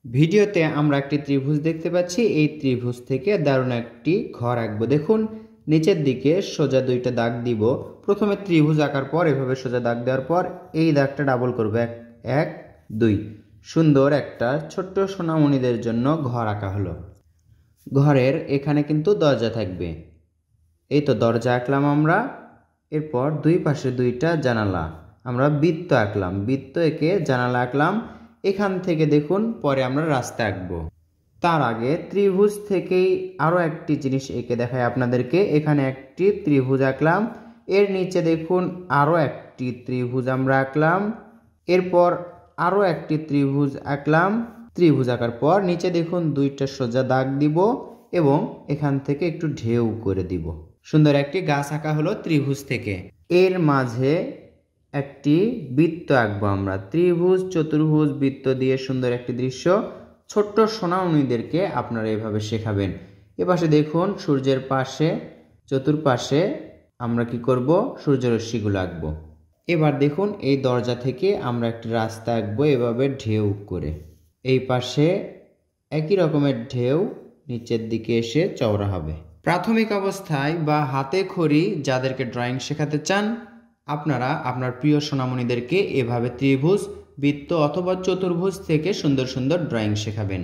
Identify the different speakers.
Speaker 1: ভিডিওতে আমরা একটি ত্রিভুজ দেখতে পাচ্ছি। এই ত্রিভুজ থেকে দারুণ একটি ঘর আঁকবো। দেখুন নিচের দিকে সোজা দুইটা দাগ দিব। প্রথমে ত্রিভুজ আঁকার পর এভাবে সোজা দাগ দেওয়ার পর এই দাগটা ডাবল করবো, এক এক দুই। সুন্দর একটা ছোট্ট সোনামণিদের জন্য ঘর আঁকা হলো। ঘরের এখানে কিন্তু দরজা থাকবে। এই তো দরজা আঁকলাম আমরা। এরপর দুই পাশে দুইটা জানালা, আমরা বৃত্ত আঁকলাম, বৃত্ত এঁকে জানালা আঁকলাম। এখান থেকে দেখুন পরে আমরা রাস্তা আঁকবো। তার আগে ত্রিভুজ থেকেই আরও একটি জিনিস এঁকে দেখায় আপনাদেরকে। এখানে একটি ত্রিভুজ আঁকলাম, এর নিচে দেখুন আরও একটি ত্রিভুজ আমরা আঁকলাম। এরপর আরও একটি ত্রিভুজ আঁকলাম। ত্রিভুজ আঁকার পর নিচে দেখুন দুইটা সোজা দাগ দিব এবং এখান থেকে একটু ঢেউ করে দিব। সুন্দর একটি গাছ আঁকা হলো ত্রিভুজ থেকে। এর মাঝে একটি বৃত্ত আঁকবো আমরা। ত্রিভুজ চতুর্ভুজ বৃত্ত দিয়ে সুন্দর একটি দৃশ্য ছোট্ট সোনামণিদেরকে আপনারা এভাবে শেখাবেন। এপাশে দেখুন সূর্যের পাশে চতুর্পাশে আমরা কি করব, সূর্যরশ্মিগুলো আঁকবো। এবার দেখুন এই দরজা থেকে আমরা একটি রাস্তা আঁকবো এভাবে ঢেউ করে। এই পাশে একই রকমের ঢেউ নিচের দিকে এসে চওড়া হবে। প্রাথমিক অবস্থায় বা হাতে খড়ি যাদেরকে ড্রয়িং শেখাতে চান আপনারা আপনার প্রিয় সোনামণিদেরকে এভাবে ত্রিভুজ বৃত্ত অথবা চতুর্ভুজ থেকে সুন্দর সুন্দর ড্রয়িং শেখাবেন।